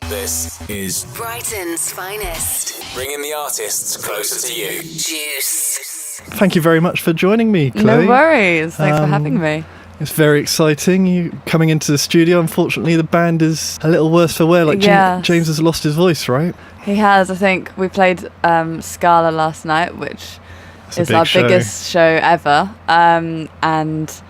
This is Brighton's Finest. bringing the artists closer to you. Juice. Thank you very much for joining me, Chloe. No worries. Thanks for having me. It's very exciting. You coming into the studio. Unfortunately, the band is a little worse for wear. Yes. James has lost his voice, right? He has. I think we played Scala last night, which It's a is big our show. biggest show ever. And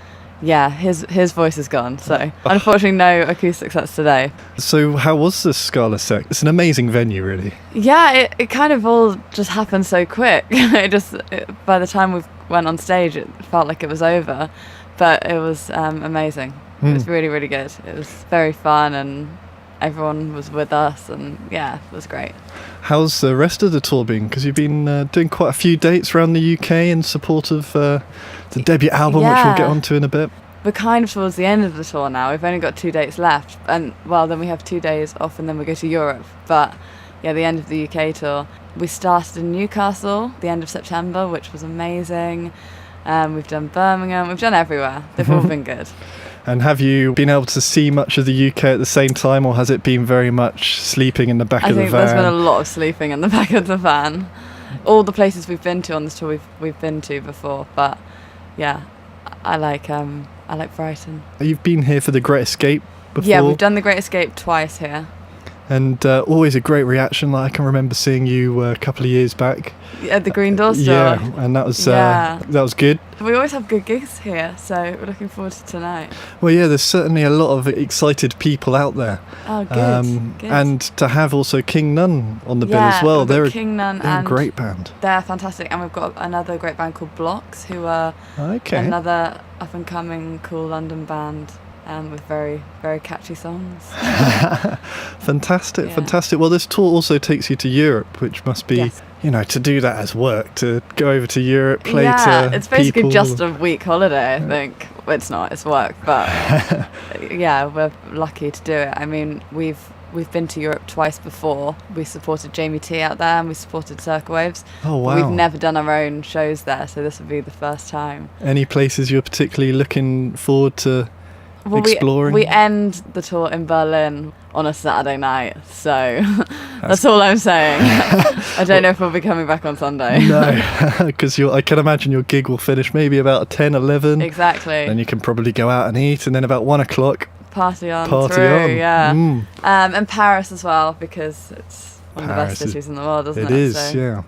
yeah, his voice is gone. So unfortunately, no acoustic sets today. So how was the Scala set? It's an amazing venue, really. Yeah, it kind of all just happened so quick. By the time we went on stage, it felt like it was over. But it was amazing. It was really, really good. It was very fun and everyone was with us and yeah, it was great. How's the rest of the tour been? Because you've been doing quite a few dates around the UK in support of the debut album, which we'll get onto in a bit. We're kind of towards the end of the tour now. We've only got 2 dates left. And well, then we have 2 days off and then we go to Europe. But yeah, the end of the UK tour. We started in Newcastle the end of September, which was amazing. We've done Birmingham, we've done everywhere. They've all been good. And have you been able to see much of the UK at the same time, or has it been very much sleeping in the back of the van? I think there's been a lot of sleeping in the back of the van. All the places we've been to on this tour we've been to before, but yeah, I like Brighton. You've been here for the Great Escape before? Yeah, we've done the Great Escape twice here. And always a great reaction. Like I can remember seeing you a couple of years back At the Green Door store. Yeah, and that was good. We always have good gigs here, so we're looking forward to tonight. Well, yeah, there's certainly a lot of excited people out there. Oh, good. Good. And to have also King Nun on the bill as well. They're King Nun they're a great band. They're fantastic, and we've got another great band called Blocks, who are another up-and-coming cool London band. With very, very catchy songs. Fantastic. Well, this tour also takes you to Europe, which must be, to do that as work, to go over to Europe, play to it's basically people. just a week holiday, I think. Well, it's not, it's work, but yeah, we're lucky to do it. I mean, we've been to Europe twice before. We supported Jamie T out there and we supported Circle Waves. Oh, wow. We've never done our own shows there, so this would be the first time. Any places you're particularly looking forward to exploring? We end the tour in Berlin on a Saturday night, so that's all I'm saying. I don't know if we'll be coming back on Sunday. No, because I can imagine your gig will finish maybe about 10, 11. Exactly. Then you can probably go out and eat, and then about 1 o'clock. Party on. Yeah. And Paris as well, because it's one of the best cities in the world, isn't it? It is, yeah.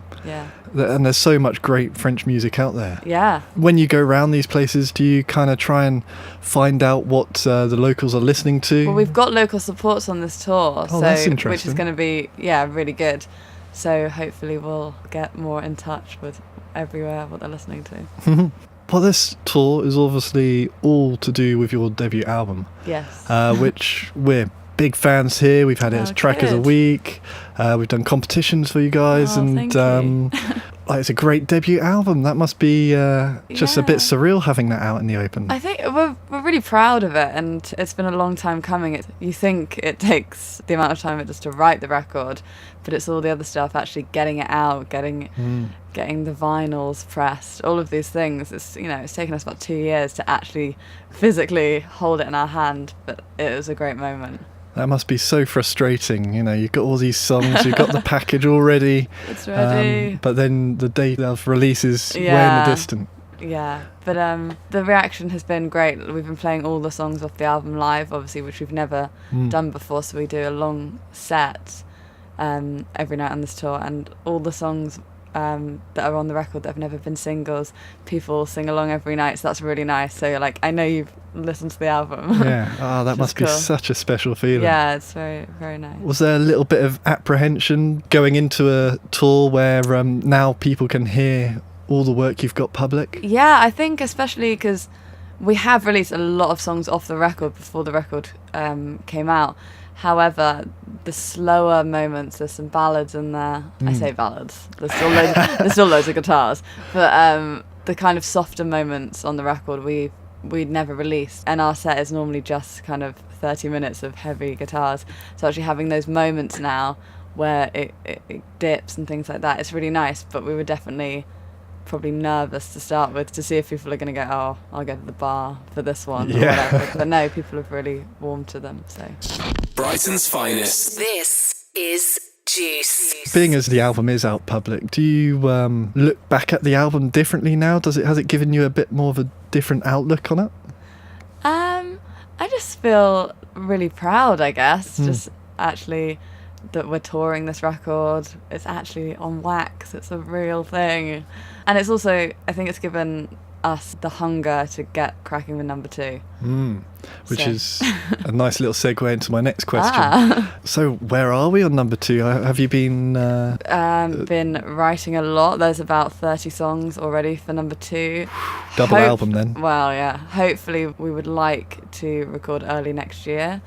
And there's so much great French music out there. Yeah. When you go around these places, do you kind of try and find out what the locals are listening to? Well, we've got local supports on this tour, that's interesting. Which is going to be, really good. So hopefully we'll get more in touch with everywhere what they're listening to. Well, this tour is obviously all to do with your debut album. Yes. Which we're big fans here. We've had it as Track of the Week. We've done competitions for you guys, thank you. It's a great debut album. That must be just a bit surreal having that out in the open. I think we're really proud of it, and it's been a long time coming. You think it takes the amount of time it does to write the record, but it's all the other stuff, actually getting it out, getting the vinyls pressed, all of these things. It's taken us about 2 years to actually physically hold it in our hand, but it was a great moment. That must be so frustrating. You've got all these songs, you've got the package already. It's ready. But then the day of release is way in the distance. Yeah, but the reaction has been great. We've been playing all the songs off the album live, obviously, which we've never done before. So we do a long set every night on this tour, and all the songs that are on the record that have never been singles, people sing along every night, so that's really nice. So you're like, I know you've listened to the album. Yeah, that must be such a special feeling. Yeah, it's very, very nice. Was there a little bit of apprehension going into a tour where now people can hear all the work you've got public? Yeah, I think especially because we have released a lot of songs off the record before the record came out. However, the slower moments, there's some ballads in there. I say ballads. There's still loads of guitars. But the kind of softer moments on the record we'd never released. And our set is normally just kind of 30 minutes of heavy guitars. So actually having those moments now where it dips and things like that, it's really nice. But we were definitely probably nervous to start with, to see if people are going to go, I'll go to the bar for this one or whatever. But no, people have really warmed to them. So Brighton's finest. This is Juice. Being as the album is out public, do you look back at the album differently now? Has it given you a bit more of a different outlook on it? I just feel really proud, I guess. Just actually that we're touring this record. It's actually on wax. It's a real thing. And it's also, I think it's given us the hunger to get cracking with number 2. Which is a nice little segue into my next question. So where are we on number 2? Have you been... been writing a lot. There's about 30 songs already for number 2. Double album then. Well, yeah. Hopefully we would like to record early next year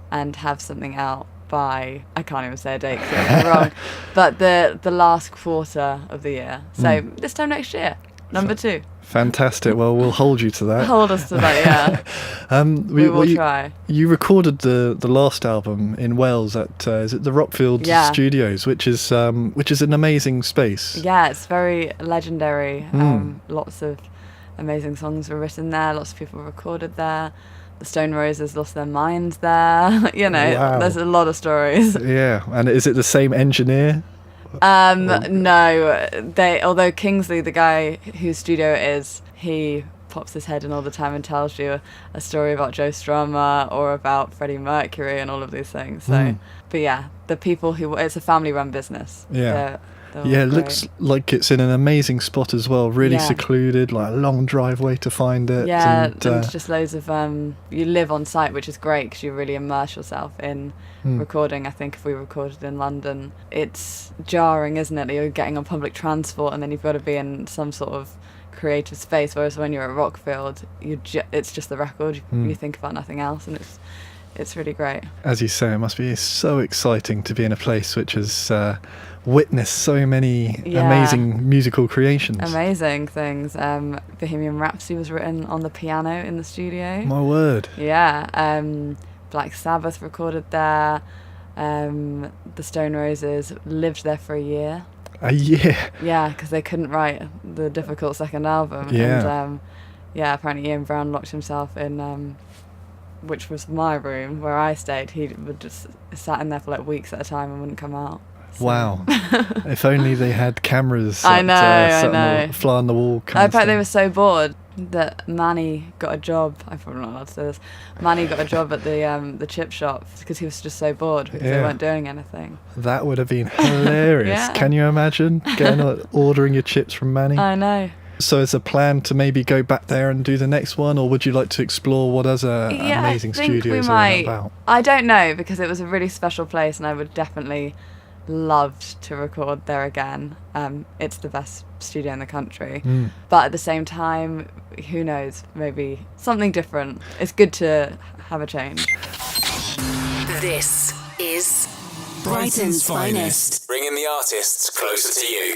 and have something out by, I can't even say a date because it's wrong, but the last quarter of the year. So this time next year, number 2. Fantastic. Well, we'll hold you to that. Hold us to that, yeah. We will try. You recorded the last album in Wales at is it the Rockfield Studios, which is an amazing space. Yeah, it's very legendary. Lots of amazing songs were written there. Lots of people recorded there. The Stone Roses lost their minds there. There's a lot of stories. Yeah, and is it the same engineer? No, although Kingsley, the guy whose studio it is, he pops his head in all the time and tells you a story about Joe Strummer or about Freddie Mercury and all of these things. So, but yeah, the people it's a family-run business. Yeah. It looks like it's in an amazing spot as well, really secluded, like a long driveway to find it. Yeah, and just loads of, you live on site, which is great because you really immerse yourself in recording. I think if we recorded in London, it's jarring, isn't it? You're getting on public transport and then you've got to be in some sort of creative space, whereas when you're at Rockfield, it's just the record, you think about nothing else, and it's really great. As you say, it must be so exciting to be in a place which has witnessed so many amazing musical creations. Amazing things. Bohemian Rhapsody was written on the piano in the studio. My word. Yeah. Black Sabbath recorded there. The Stone Roses lived there for a year. A year? Yeah, because they couldn't write the difficult second album. Yeah. And apparently Ian Brown locked himself in... which was my room where I stayed. He would just sat in there for like weeks at a time and wouldn't come out. So. Wow. If only they had cameras I know. fly on the wall. I bet they were so bored that Manny got a job. I'm probably not allowed to say this. Manny got a job at the chip shop because he was just so bored because they weren't doing anything. That would have been hilarious. Can you imagine ordering your chips from Manny? I know. So is a plan to maybe go back there and do the next one, or would you like to explore what other amazing studios are about? I don't know, because it was a really special place and I would definitely love to record there again. It's the best studio in the country. But at the same time, who knows, maybe something different. It's good to have a change. This is Brighton's finest. Bringing the artists closer to you.